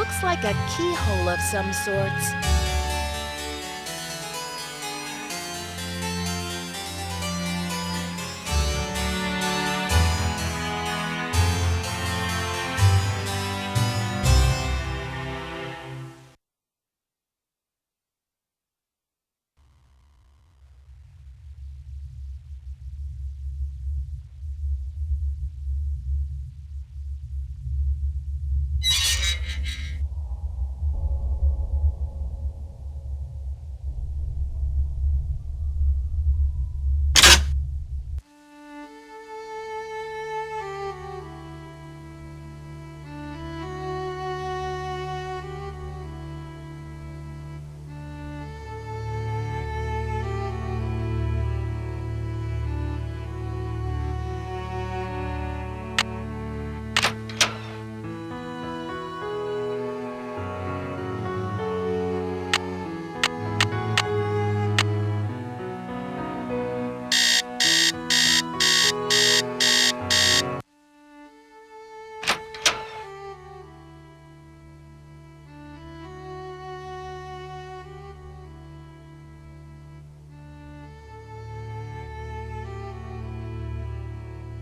looks like a keyhole of some sorts.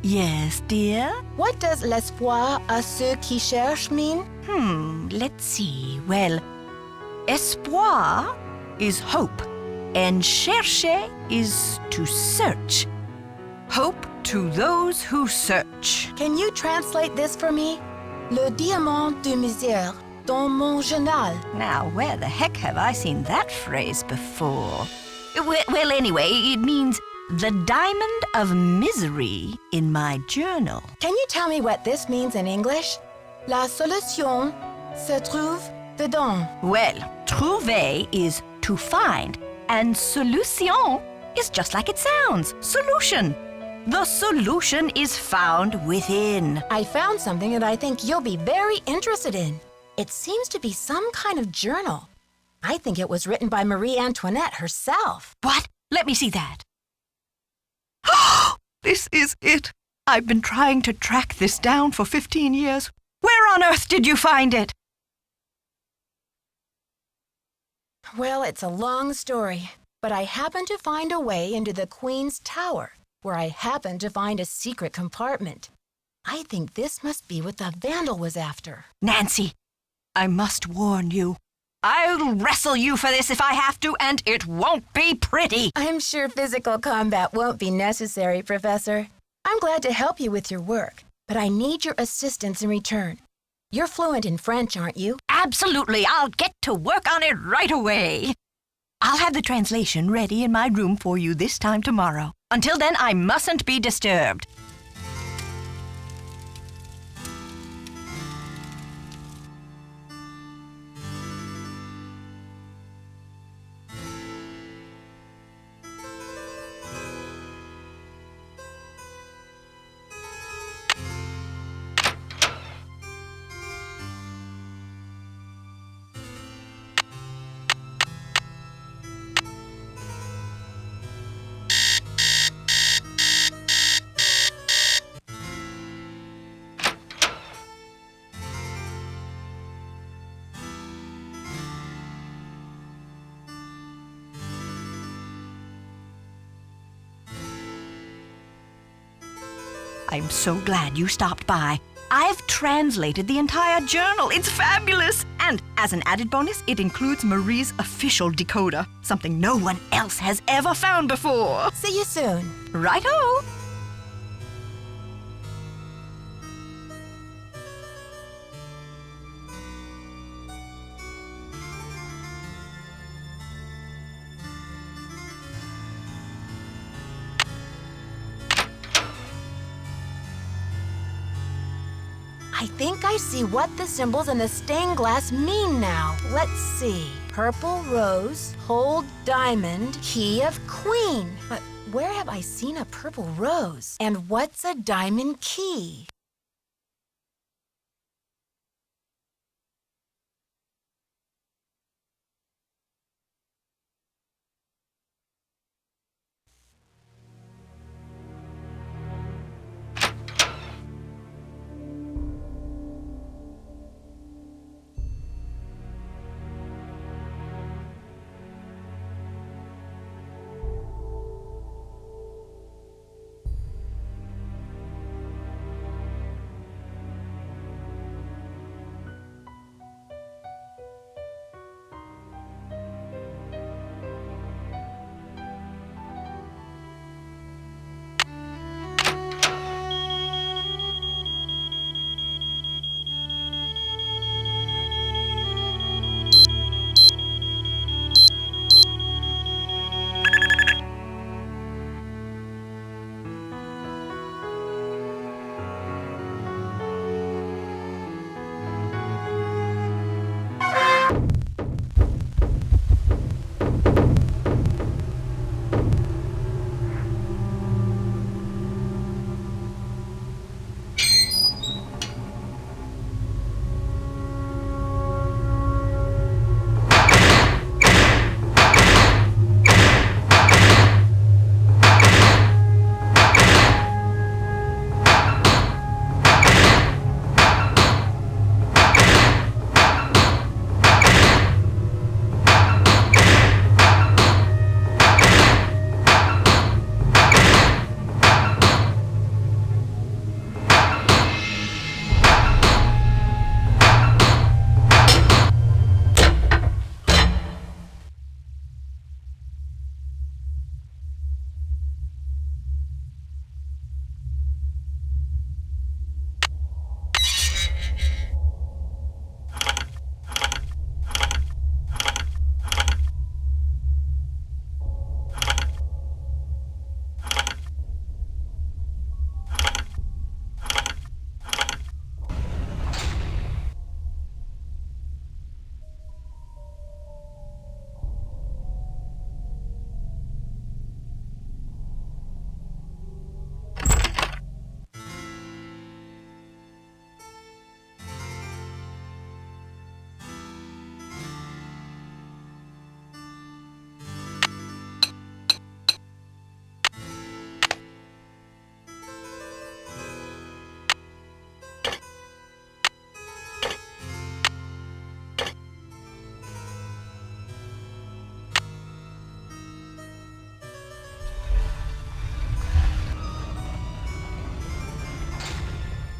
Yes, dear? What does l'espoir à ceux qui cherchent mean? Let's see. Well, espoir is hope, and chercher is to search. Hope to those who search. Can you translate this for me? Le diamant de misère dans mon journal. Now, where the heck have I seen that phrase before? Well, anyway, it means the diamond of misery in my journal. Can you tell me what this means in English? La solution se trouve dedans. Well, trouver is to find, and solution is just like it sounds, solution. The solution is found within. I found something that I think you'll be very interested in. It seems to be some kind of journal. I think it was written by Marie Antoinette herself. What? Let me see that. This is it. I've been trying to track this down for 15 years. Where on earth did you find it? Well, it's a long story, but I happened to find a way into the Queen's Tower, where I happened to find a secret compartment. I think this must be what the vandal was after. Nancy, I must warn you. I'll wrestle you for this if I have to, and it won't be pretty. I'm sure physical combat won't be necessary, Professor. I'm glad to help you with your work, but I need your assistance in return. You're fluent in French, aren't you? Absolutely. I'll get to work on it right away. I'll have the translation ready in my room for you this time tomorrow. Until then, I mustn't be disturbed. I'm so glad you stopped by. I've translated the entire journal. It's fabulous! And as an added bonus, it includes Marie's official decoder, something no one else has ever found before. See you soon. Righto! I think I see what the symbols in the stained glass mean now. Let's see. Purple rose, hold diamond, key of queen. But where have I seen a purple rose? And what's a diamond key?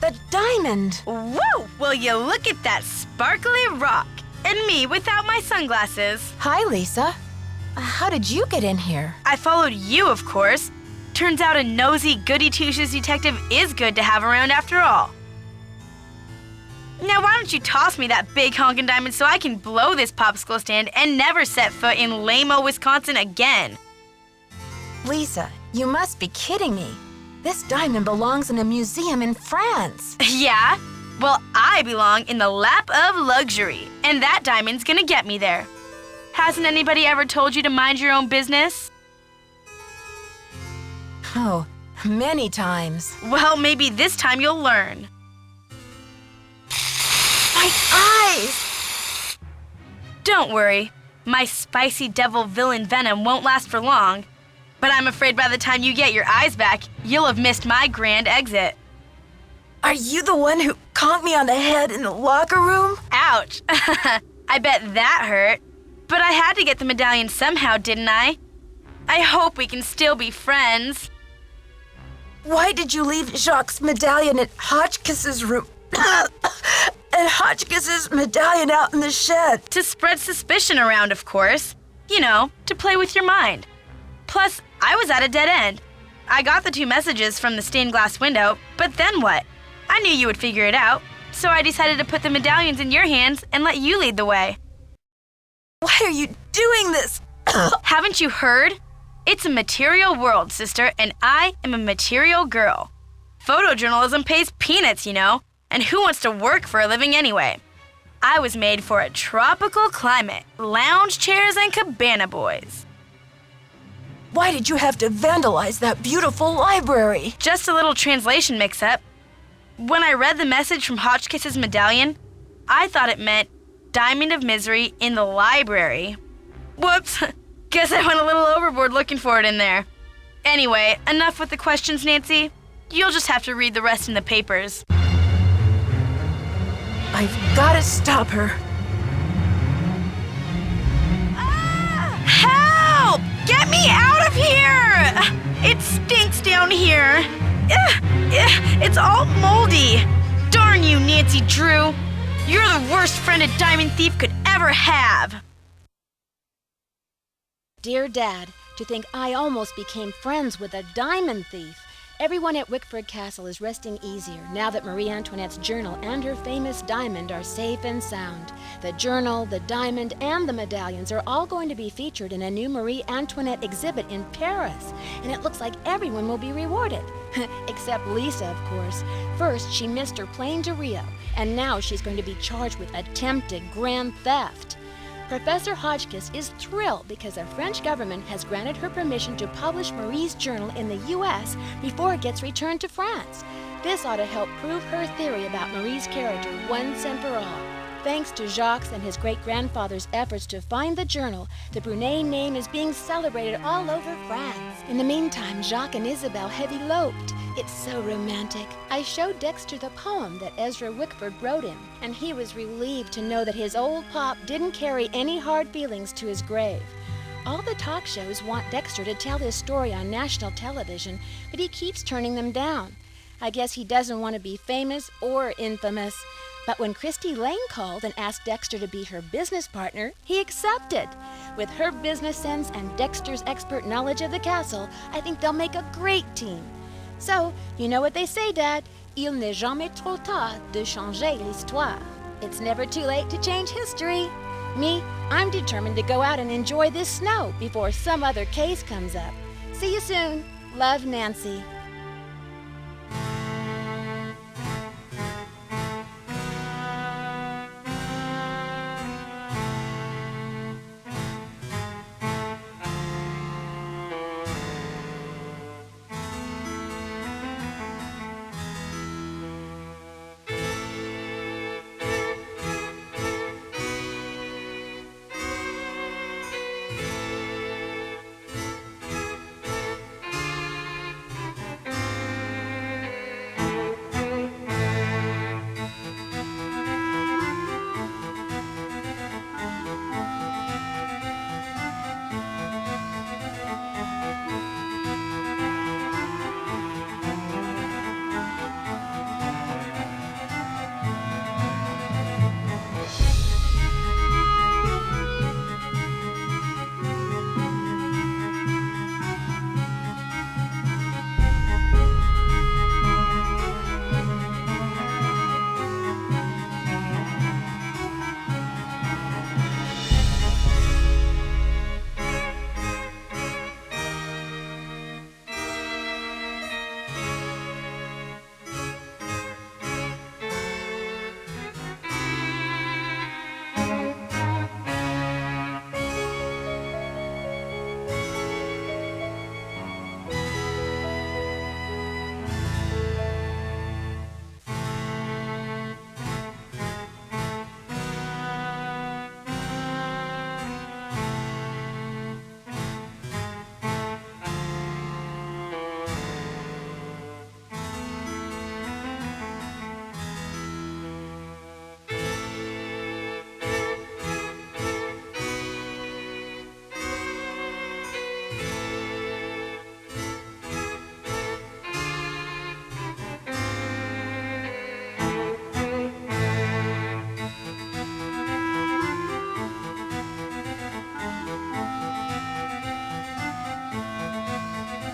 the diamond. Whoa! Will you look at that sparkly rock? And me without my sunglasses. Hi, Lisa. How did you get in here? I followed you, of course. Turns out a nosy, goody-two-shoes detective is good to have around after all. Now, why don't you toss me that big honkin' diamond so I can blow this popsicle stand and never set foot in lame-o Wisconsin again? Lisa, you must be kidding me. This diamond belongs in a museum in France. Yeah? Well, I belong in the lap of luxury, and that diamond's gonna get me there. Hasn't anybody ever told you to mind your own business? Oh, many times. Well, maybe this time you'll learn. My eyes! Don't worry. My spicy devil villain venom won't last for long. But I'm afraid by the time you get your eyes back, you'll have missed my grand exit. Are you the one who conked me on the head in the locker room? Ouch. I bet that hurt. But I had to get the medallion somehow, didn't I? I hope we can still be friends. Why did you leave Jacques' medallion at Hotchkiss's room? And Hotchkiss's medallion out in the shed? To spread suspicion around, of course. You know, to play with your mind. Plus, I was at a dead end. I got the 2 messages from the stained glass window, but then what? I knew you would figure it out, so I decided to put the medallions in your hands and let you lead the way. Why are you doing this? Haven't you heard? It's a material world, sister, and I am a material girl. Photojournalism pays peanuts, you know, and who wants to work for a living anyway? I was made for a tropical climate, lounge chairs and cabana boys. Why did you have to vandalize that beautiful library? Just a little translation mix-up. When I read the message from Hotchkiss's medallion, I thought it meant Diamond of Misery in the library. Whoops, guess I went a little overboard looking for it in there. Anyway, enough with the questions, Nancy. You'll just have to read the rest in the papers. I've got to stop her. Help! Get me out of here! It stinks down here. It's all moldy. Darn you, Nancy Drew. You're the worst friend a diamond thief could ever have. Dear Dad, to think I almost became friends with a diamond thief. Everyone at Wickford Castle is resting easier now that Marie Antoinette's journal and her famous diamond are safe and sound. The journal, the diamond, and the medallions are all going to be featured in a new Marie Antoinette exhibit in Paris, and it looks like everyone will be rewarded. Except Lisa, of course. First, she missed her plane to Rio, and now she's going to be charged with attempted grand theft. Professor Hotchkiss is thrilled because the French government has granted her permission to publish Marie's journal in the U.S. before it gets returned to France. This ought to help prove her theory about Marie's character once and for all. Thanks to Jacques and his great-grandfather's efforts to find the journal, the Brunet name is being celebrated all over France. In the meantime, Jacques and Isabel have eloped. It's so romantic. I showed Dexter the poem that Ezra Wickford wrote him, and he was relieved to know that his old pop didn't carry any hard feelings to his grave. All the talk shows want Dexter to tell his story on national television, but he keeps turning them down. I guess he doesn't want to be famous or infamous. But when Christy Lane called and asked Dexter to be her business partner, he accepted. With her business sense and Dexter's expert knowledge of the castle, I think they'll make a great team. So, you know what they say, Dad? Il n'est jamais trop tard de changer l'histoire. It's never too late to change history. Me, I'm determined to go out and enjoy this snow before some other case comes up. See you soon. Love, Nancy.